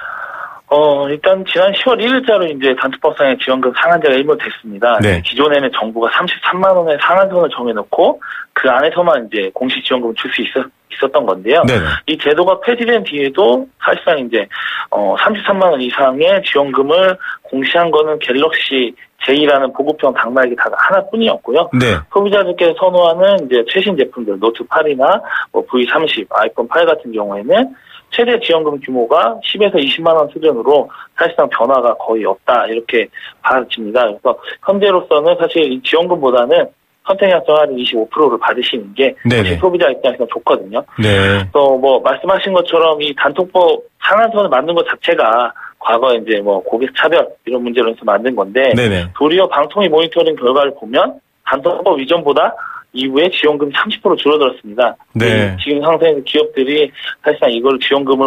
G: 일단 지난 10월 1일자로 이제 단통법상의 지원금 상한제가 일몰됐습니다.
B: 네.
G: 기존에는 정부가 33만 원의 상한선을 정해놓고 그 안에서만 이제 공식 지원금을 줄 수 있었던 건데요.
B: 네.
G: 이 제도가 폐지된 뒤에도 사실상 이제 33만 원 이상의 지원금을 공시한 거는 갤럭시 J라는 보급형 단말기 단 하나뿐이었고요.
B: 네.
G: 소비자들께서 선호하는 이제 최신 제품들 노트 8이나 뭐 V30, 아이폰 8 같은 경우에는 최대 지원금 규모가 10에서 20만 원 수준으로 사실상 변화가 거의 없다 이렇게 봐집니다. 그래서 현재로서는 사실 이 지원금보다는 선택약정 할인 25%를 받으시는 게 소비자 입장에서 좋거든요.
B: 네.
G: 또 뭐 말씀하신 것처럼 이 단통법 상한선을 만든 것 자체가 과거에 이제 뭐 고객 차별 이런 문제로 해서 만든 건데
B: 네네.
G: 도리어 방통위 모니터링 결과를 보면 단통법 이전보다 이후에 지원금이 30% 줄어들었습니다.
B: 네.
G: 지금 상태에서 기업들이 사실상 이걸 지원금을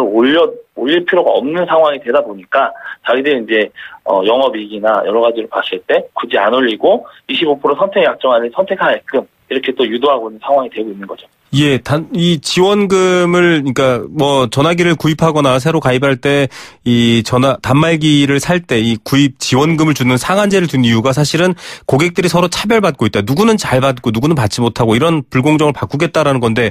G: 올릴 필요가 없는 상황이 되다 보니까 자기들이 이제 영업이익이나 여러 가지를 봤을 때 굳이 안 올리고 25% 선택 약정안을 선택하게끔 이렇게 또 유도하고 있는 상황이 되고 있는 거죠.
B: 예, 이 지원금을, 그러니까 뭐 전화기를 구입하거나 새로 가입할 때 이 단말기를 살 때 이 구입 지원금을 주는 상한제를 둔 이유가 사실은 고객들이 서로 차별받고 있다. 누구는 잘 받고 누구는 받지 못하고 이런 불공정을 바꾸겠다라는 건데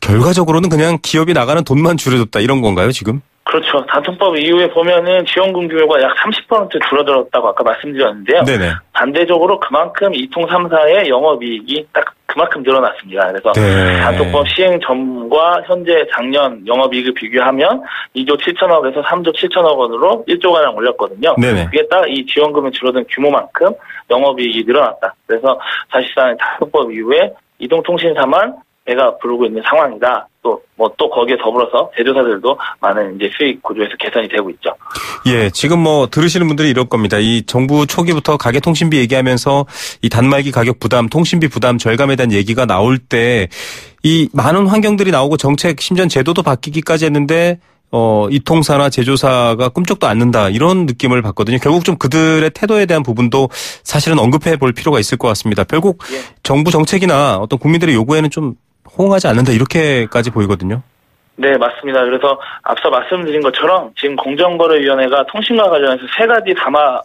B: 결과적으로는 그냥 기업이 나가는 돈만 줄여줬다 이런 건가요, 지금?
G: 그렇죠. 단통법 이후에 보면은 지원금 규모가 약 30% 줄어들었다고 아까 말씀드렸는데요.
B: 네네.
G: 반대적으로 그만큼 2통 3사의 영업이익이 딱 그만큼 늘어났습니다. 그래서 단통법 시행 전과 현재 작년 영업이익을 비교하면 2조 7천억에서 3조 7천억 원으로 1조가량 올렸거든요.
B: 네네.
G: 그게 딱 이 지원금이 줄어든 규모만큼 영업이익이 늘어났다. 그래서 사실상 단통법 이후에 이동통신사만 배가 부르고 있는 상황이다. 또 거기에 더불어서 제조사들도 많은 이제 수익 구조에서 개선이 되고 있죠.
B: 예, 지금 뭐 들으시는 분들이 이럴 겁니다. 이 정부 초기부터 가계통신비 얘기하면서 이 단말기 가격 부담, 통신비 부담 절감에 대한 얘기가 나올 때 이 많은 환경들이 나오고 정책, 심지어 제도도 바뀌기까지 했는데 이 통사나 제조사가 꿈쩍도 않는다 이런 느낌을 받거든요. 결국 좀 그들의 태도에 대한 부분도 사실은 언급해 볼 필요가 있을 것 같습니다. 결국 정부 정책이나 어떤 국민들의 요구에는 좀 호응하지 않는다 이렇게까지 보이거든요.
G: 네, 맞습니다. 그래서 앞서 말씀드린 것처럼 지금 공정거래위원회가 통신과 관련해서 3가지 담합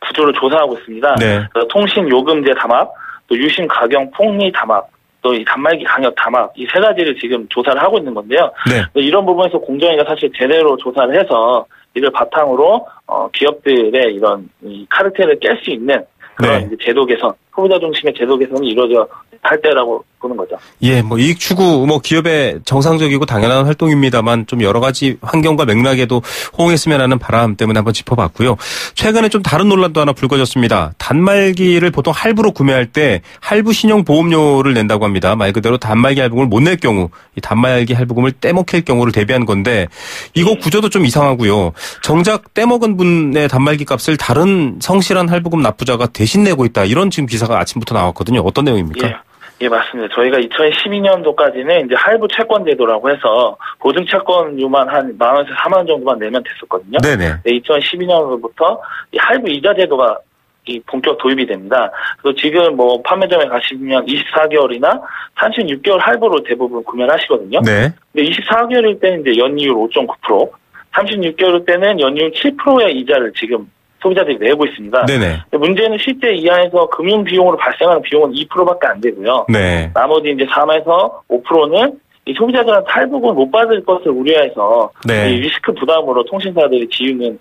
G: 구조를 조사하고 있습니다. 네. 통신요금제 담합, 또 유심가경 폭리 담합, 또 이 단말기 강력 담합 이 3가지를 지금 조사를 하고 있는 건데요. 네. 이런 부분에서 공정위가 사실 제대로 조사를 해서 이를 바탕으로 기업들의 이런 이 카르텔을 깰 수 있는 그런 이제 제도 개선, 소비자 중심의 제도 개선이 이루어져 할 때라고 보는 거죠.
B: 예, 뭐 이익 추구, 뭐 기업의 정상적이고 당연한 활동입니다만 좀 여러 가지 환경과 맥락에도 호응했으면 하는 바람 때문에 한번 짚어봤고요. 최근에 좀 다른 논란도 하나 불거졌습니다. 단말기를 보통 할부로 구매할 때 할부 신용 보험료를 낸다고 합니다. 말 그대로 단말기 할부금을 못 낼 경우, 이 단말기 할부금을 떼먹힐 경우를 대비한 건데 이거 구조도 좀 이상하고요. 정작 떼먹은 분의 단말기 값을 다른 성실한 할부금 납부자가 대신 내고 있다. 이런 지금 기사가 아침부터 나왔거든요. 어떤 내용입니까?
G: 예, 맞습니다. 저희가 2012년도까지는 이제 할부 채권 제도라고 해서 보증 채권료만 한 10,000원에서 40,000원 정도만 내면 됐었거든요. 네네. 2012년부터 이 할부 이자 제도가 이 본격 도입이 됩니다. 그래서 지금 뭐 판매점에 가시면 24개월이나 36개월 할부로 대부분 구매를 하시거든요. 네. 근데 24개월일 때는 이제 연이율 5.9%, 36개월일 때는 연이율 7%의 이자를 지금 소비자들이 내고 있습니다. 네네. 문제는 실제 이 안에서 금융 비용으로 발생하는 비용은 2%밖에 안 되고요. 네. 나머지 이제 3에서 5%는 이 소비자들한테 할부금을 못 받을 것을 우려해서 이 리스크 부담으로 통신사들이 지우는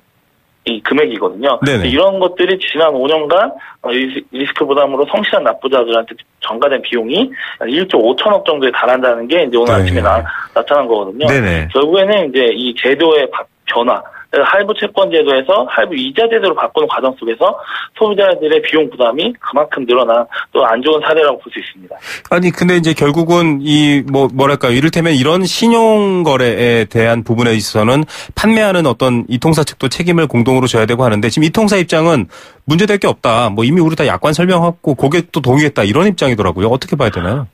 G: 이 금액이거든요.
B: 네네.
G: 이런 것들이 지난 5년간 리스크 부담으로 성실한 납부자들한테 전가된 비용이 1조 5천억 정도에 달한다는 게 이제 오늘 아침에 나타난 거거든요.
B: 네네.
G: 결국에는 이제 이 제도의 변화, 할부 채권 제도에서 할부 이자 제도로 바꾸는 과정 속에서 소비자들의 비용 부담이 그만큼 늘어난 또 안 좋은 사례라고 볼 수 있습니다.
B: 아니 근데 이제 결국은 뭐랄까요, 이를테면 이런 신용거래에 대한 부분에 있어서는 판매하는 어떤 이통사 측도 책임을 공동으로 져야 되고 하는데, 지금 이통사 입장은 문제될 게 없다, 뭐 이미 우리 다 약관 설명하고 고객도 동의했다, 이런 입장이더라고요. 어떻게 봐야 되나요?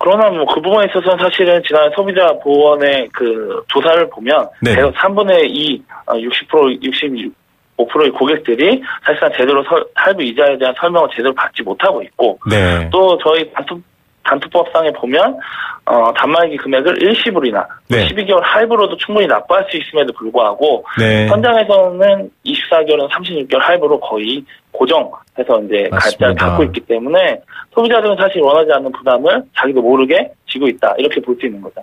G: 그러나 뭐 그 부분에 있어서는 사실은 지난 소비자 보호원의 그 조사를 보면 3분의 2, 65%의 고객들이 사실상 제대로 할부 이자에 대한 설명을 제대로 받지 못하고 있고, 또 저희 단투법상에 보면 단말기 금액을 일시불이나 12개월 할부로도 충분히 납부할 수 있음에도 불구하고 현장에서는 24개월이나 36개월 할부로 거의 고정해서 이제 가입자를 받고 있기 때문에 소비자들은 사실 원하지 않는 부담을 자기도 모르게 지고 있다, 이렇게 볼 수 있는 거죠.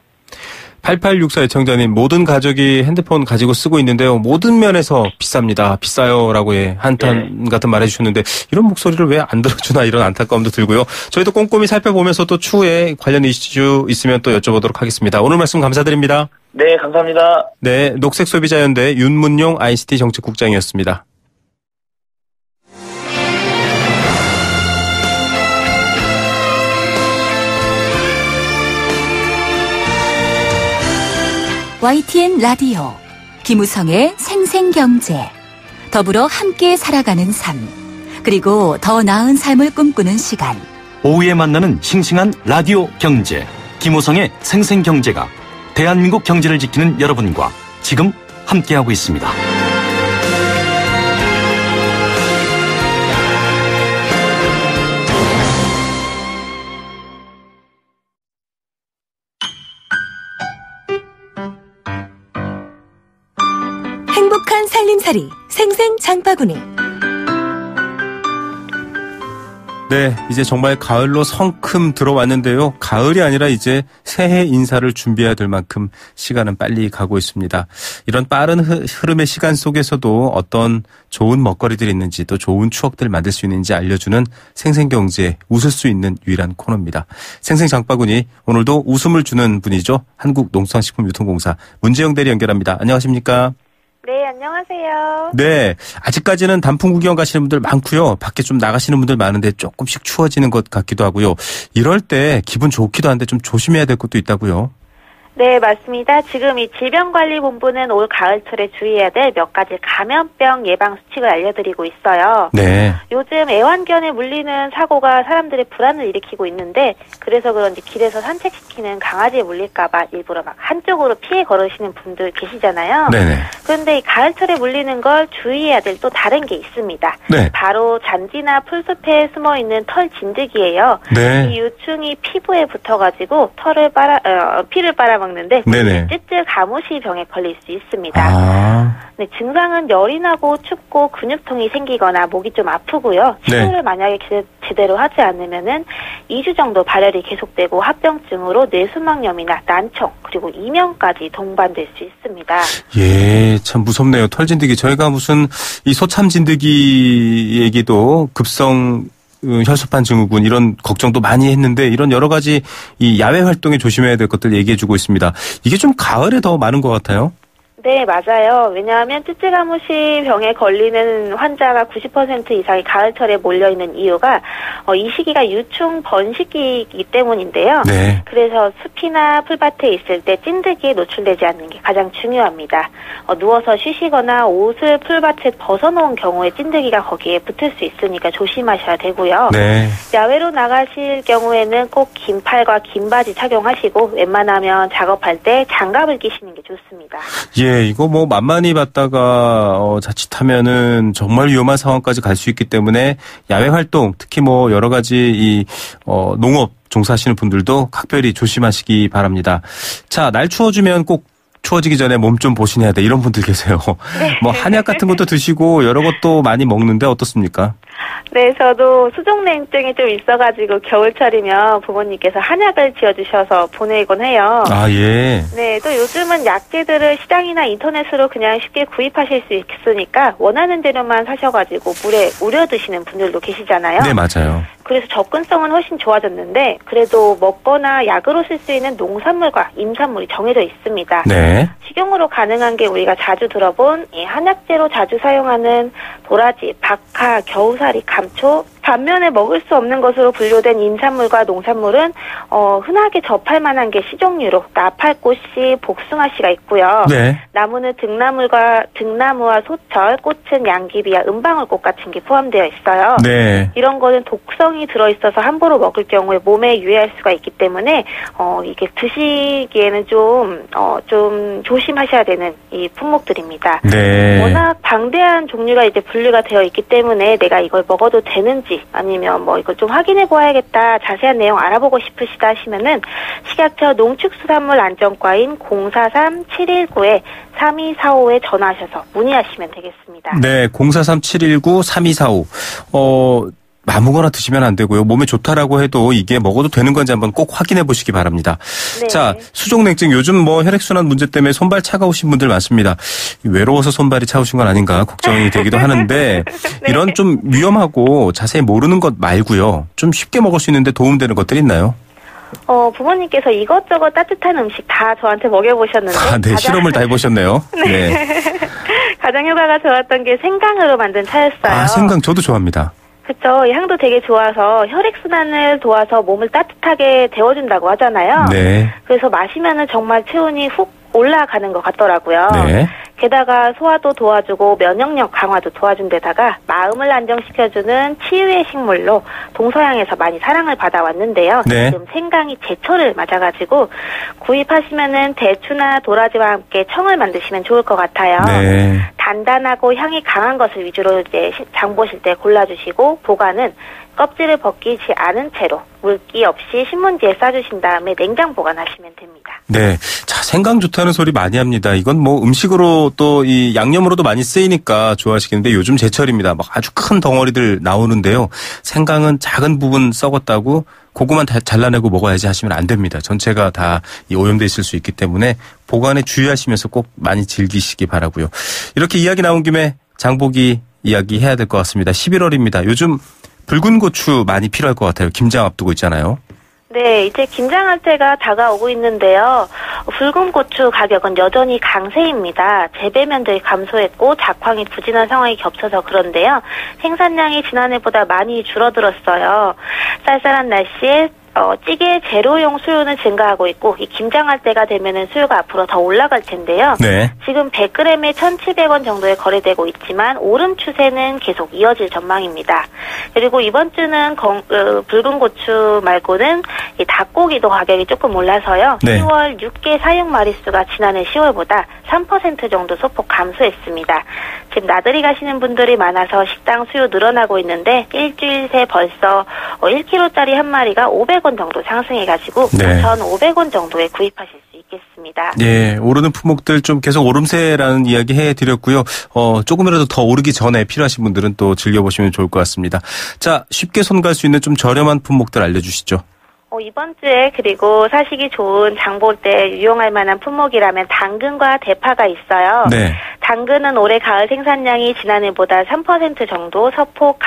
B: 8864 애청자님, 모든 가족이 핸드폰 가지고 쓰고 있는데요, 모든 면에서 비쌉니다, 비싸요라고 한탄 같은 말 해주셨는데, 이런 목소리를 왜 안 들어주나, 이런 안타까움도 들고요. 저희도 꼼꼼히 살펴보면서 또 추후에 관련 이슈 있으면 또 여쭤보도록 하겠습니다. 오늘 말씀 감사드립니다.
G: 네, 감사합니다.
B: 네, 녹색소비자연대 윤문용 ICT 정책국장이었습니다.
E: YTN 라디오 김우성의 생생경제, 더불어 함께 살아가는 삶, 그리고 더 나은 삶을 꿈꾸는 시간.
C: 오후에 만나는 싱싱한 라디오 경제 김우성의 생생경제가 대한민국 경제를 지키는 여러분과 지금 함께하고 있습니다.
H: 행복한 살림살이 생생장바구니.
B: 네, 이제 정말 가을로 성큼 들어왔는데요. 가을이 아니라 이제 새해 인사를 준비해야 될 만큼 시간은 빨리 가고 있습니다. 이런 빠른 흐름의 시간 속에서도 어떤 좋은 먹거리들이 있는지, 또 좋은 추억들을 만들 수 있는지 알려주는 생생경제에 웃을 수 있는 유일한 코너입니다. 생생장바구니, 오늘도 웃음을 주는 분이죠. 한국농수산식품유통공사 문재영 대리 연결합니다. 안녕하십니까?
F: 네, 안녕하세요.
B: 네, 아직까지는 단풍 구경 가시는 분들 많고요. 밖에 좀 나가시는 분들 많은데 조금씩 추워지는 것 같기도 하고요. 이럴 때 기분 좋기도 한데 좀 조심해야 될 것도 있다고요.
F: 네, 맞습니다. 지금 이 질병관리본부는 올 가을철에 주의해야 될 몇 가지 감염병 예방 수칙을 알려드리고 있어요.
B: 네.
F: 요즘 애완견에 물리는 사고가 사람들의 불안을 일으키고 있는데, 그래서 그런지 길에서 산책시키는 강아지에 물릴까봐 일부러 막 한쪽으로 피해 걸으시는 분들 계시잖아요.
B: 네네.
F: 그런데 이 가을철에 물리는 걸 주의해야 될 또 다른 게 있습니다.
B: 네.
F: 바로 잔디나 풀숲에 숨어있는 털 진드기예요.
B: 네.
F: 이 유충이 피부에 붙어가지고 피를 빨아먹는데 쯔쯔 가무시 병에 걸릴 수 있습니다. 네, 증상은 열이 나고 춥고 근육통이 생기거나 목이 좀 아프고요. 치료를 만약에 제대로 하지 않으면은 2주 정도 발열이 계속되고 합병증으로 뇌수막염이나 난청, 그리고 이명까지 동반될 수 있습니다.
B: 예, 참 무섭네요. 털진드기. 저희가 무슨 이 소참진드기 얘기도 급성 혈소판 증후군 이런 걱정도 많이 했는데, 이런 여러 가지 이 야외 활동에 조심해야 될 것들 얘기해주고 있습니다. 이게 좀 가을에 더 많은 것 같아요.
F: 네, 맞아요. 왜냐하면 쯔쯔가무시 병에 걸리는 환자가 90% 이상이 가을철에 몰려있는 이유가 이 시기가 유충 번식기이기 때문인데요.
B: 네.
F: 그래서 숲이나 풀밭에 있을 때 찐드기에 노출되지 않는 게 가장 중요합니다. 누워서 쉬시거나 옷을 풀밭에 벗어놓은 경우에 찐드기가 거기에 붙을 수 있으니까 조심하셔야 되고요.
B: 네.
F: 야외로 나가실 경우에는 꼭 긴 팔과 긴 바지 착용하시고, 웬만하면 작업할 때 장갑을 끼시는 게 좋습니다.
B: 예, 이거 뭐 만만히 봤다가 자칫하면은 정말 위험한 상황까지 갈 수 있기 때문에 야외 활동, 특히 뭐 여러 가지 이 농업 종사하시는 분들도 각별히 조심하시기 바랍니다. 자, 날 추워지면 꼭 추워지기 전에 몸 좀 보신해야 돼, 이런 분들 계세요.
F: 네.
B: 뭐 한약 같은 것도 드시고 여러 것도 많이 먹는데 어떻습니까?
I: 네, 저도 수족냉증이 좀 있어가지고 겨울철이면 부모님께서 한약을 지어주셔서 보내곤 해요.
B: 아, 예.
I: 네, 또 요즘은 약재들을 시장이나 인터넷으로 그냥 쉽게 구입하실 수 있으니까 원하는 재료만 사셔가지고 물에 우려 드시는 분들도 계시잖아요.
B: 네, 맞아요.
I: 그래서 접근성은 훨씬 좋아졌는데 그래도 먹거나 약으로 쓸 수 있는 농산물과 임산물이 정해져 있습니다.
B: 네.
I: 식용으로 가능한 게 우리가 자주 들어본 이 한약재로 자주 사용하는 도라지, 박하, 겨우사리, 감초, 반면에 먹을 수 없는 것으로 분류된 임산물과 농산물은 흔하게 접할 만한 게 시종류로 나팔꽃씨, 복숭아씨가 있고요.
B: 네.
I: 나무는 등나무와 소철, 꽃은 양귀비와 은방울꽃 같은 게 포함되어 있어요.
B: 네.
I: 이런 거는 독성이 들어있어서 함부로 먹을 경우에 몸에 유해할 수가 있기 때문에 이게 드시기에는 좀 조심하셔야 되는 이 품목들입니다.
B: 네.
I: 워낙 방대한 종류가 이제 분류가 되어 있기 때문에 내가 이걸 먹어도 되는지 아니면 뭐 이걸 좀 확인해 보아야겠다, 자세한 내용 알아보고 싶으시다 하시면은 식약처 농축수산물안전과인 043-719-3245에 전화하셔서 문의하시면 되겠습니다.
B: 네, 043-719-3245. 아무거나 드시면 안 되고요. 몸에 좋다라고 해도 이게 먹어도 되는 건지 한번 꼭 확인해 보시기 바랍니다.
I: 네.
B: 자, 수족냉증 요즘 뭐 혈액순환 문제 때문에 손발 차가우신 분들 많습니다. 외로워서 손발이 차우신 건 아닌가 걱정이 되기도 하는데
I: 네.
B: 이런 좀 위험하고 자세히 모르는 것 말고요. 좀 쉽게 먹을 수 있는데 도움되는 것들 있나요?
I: 부모님께서 이것저것 따뜻한 음식 다 저한테 먹여보셨는데.
B: 아, 네, 실험을 다 해보셨네요.
I: 네.
B: 네.
I: 가장 효과가 좋았던 게 생강으로 만든 차였어요.
B: 아, 생강 저도 좋아합니다.
I: 그렇죠. 향도 되게 좋아서 혈액순환을 도와서 몸을 따뜻하게 데워준다고 하잖아요.
B: 네.
I: 그래서 마시면은 정말 체온이 훅 올라가는 것 같더라고요.
B: 네.
I: 게다가 소화도 도와주고 면역력 강화도 도와준 데다가 마음을 안정시켜주는 치유의 식물로 동서양에서 많이 사랑을 받아왔는데요.
B: 네.
I: 지금 생강이 제철을 맞아가지고 구입하시면은 대추나 도라지와 함께 청을 만드시면 좋을 것 같아요.
B: 네.
I: 단단하고 향이 강한 것을 위주로 이제 장 보실 때 골라주시고 보관은 껍질을 벗기지 않은 채로 물기 없이 신문지에 싸주신 다음에 냉장 보관하시면 됩니다.
B: 네. 자, 생강 좋다는 소리 많이 합니다. 이건 뭐 음식으로 또 이 양념으로도 많이 쓰이니까 좋아하시겠는데 요즘 제철입니다. 막 아주 큰 덩어리들 나오는데요. 생강은 작은 부분 썩었다고 그거만 다 잘라내고 먹어야지 하시면 안 됩니다. 전체가 다 오염돼 있을 수 있기 때문에 보관에 주의하시면서 꼭 많이 즐기시기 바라고요. 이렇게 이야기 나온 김에 장보기 이야기 해야 될 것 같습니다. 11월입니다. 요즘 붉은 고추 많이 필요할 것 같아요. 김장 앞두고 있잖아요.
I: 네, 이제 김장할 때가 다가오고 있는데요. 붉은 고추 가격은 여전히 강세입니다. 재배 면적이 감소했고 작황이 부진한 상황이 겹쳐서 그런데요. 생산량이 지난해보다 많이 줄어들었어요. 쌀쌀한 날씨에 찌개 재료용 수요는 증가하고 있고 이 김장할 때가 되면은 수요가 앞으로 더 올라갈 텐데요.
B: 네.
I: 지금 100g에 1,700원 정도에 거래되고 있지만 오름 추세는 계속 이어질 전망입니다. 그리고 이번 주는 붉은 고추 말고는 이 닭고기도 가격이 조금 올라서요.
B: 네.
I: 10월 육개 사육 마리수가 지난해 10월보다 3% 정도 소폭 감소했습니다. 지금 나들이 가시는 분들이 많아서 식당 수요 늘어나고 있는데 일주일 새 벌써 1kg짜리 한 마리가 500원 정도 상승해가지고
B: 네.
I: 1,500원 정도에 구입하실 수 있겠습니다.
B: 예, 오르는 품목들 좀 계속 오름세라는 이야기 해드렸고요. 조금이라도 더 오르기 전에 필요하신 분들은 또 즐겨보시면 좋을 것 같습니다. 자, 쉽게 손 갈 수 있는 좀 저렴한 품목들 알려주시죠.
I: 이번 주에 그리고 사시기 좋은 장 볼 때 유용할 만한 품목이라면 당근과 대파가 있어요.
B: 네.
I: 당근은 올해 가을 생산량이 지난해보다 3% 정도 소폭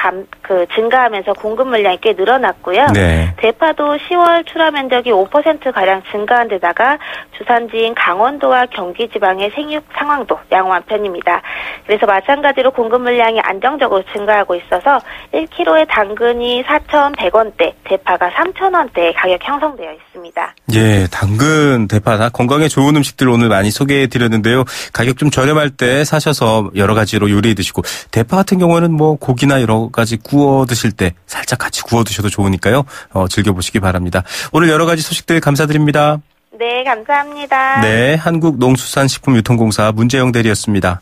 I: 증가하면서 공급 물량이 꽤 늘어났고요.
B: 네.
I: 대파도 10월 출하 면적이 5%가량 증가한 데다가 주산지인 강원도와 경기 지방의 생육 상황도 양호한 편입니다. 그래서 마찬가지로 공급 물량이 안정적으로 증가하고 있어서 1kg의 당근이 4,100원대, 대파가 3,000원대에 가격 형성되어 있습니다.
B: 예, 당근, 대파 다 건강에 좋은 음식들 오늘 많이 소개해드렸는데요. 가격 좀 저렴할 때 사셔서 여러 가지로 요리해 드시고 대파 같은 경우에는 뭐 고기나 여러 가지 구워 드실 때 살짝 같이 구워 드셔도 좋으니까요. 즐겨보시기 바랍니다. 오늘 여러 가지 소식들 감사드립니다.
I: 네, 감사합니다.
B: 네, 한국농수산식품유통공사 문재영 대리였습니다.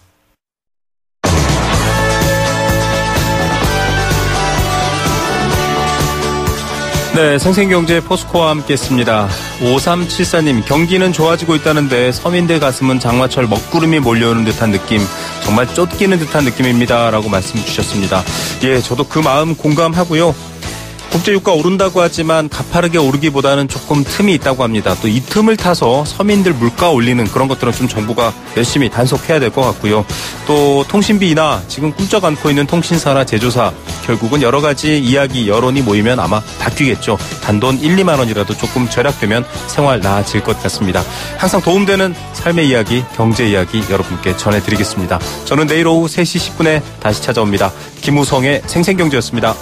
B: 네, 생생경제 포스코와 함께했습니다. 5374님, 경기는 좋아지고 있다는데 서민들 가슴은 장마철 먹구름이 몰려오는 듯한 느낌. 정말 쫓기는 듯한 느낌입니다라고 말씀 주셨습니다. 예, 저도 그 마음 공감하고요. 국제유가 오른다고 하지만 가파르게 오르기보다는 조금 틈이 있다고 합니다. 또 이 틈을 타서 서민들 물가 올리는 그런 것들은 좀 정부가 열심히 단속해야 될 것 같고요. 또 통신비나 지금 꿈쩍 않고 있는 통신사나 제조사 결국은 여러 가지 이야기, 여론이 모이면 아마 바뀌겠죠. 단돈 1, 2만 원이라도 조금 절약되면 생활 나아질 것 같습니다. 항상 도움되는 삶의 이야기, 경제 이야기 여러분께 전해드리겠습니다. 저는 내일 오후 3시 10분에 다시 찾아옵니다. 김우성의 생생경제였습니다.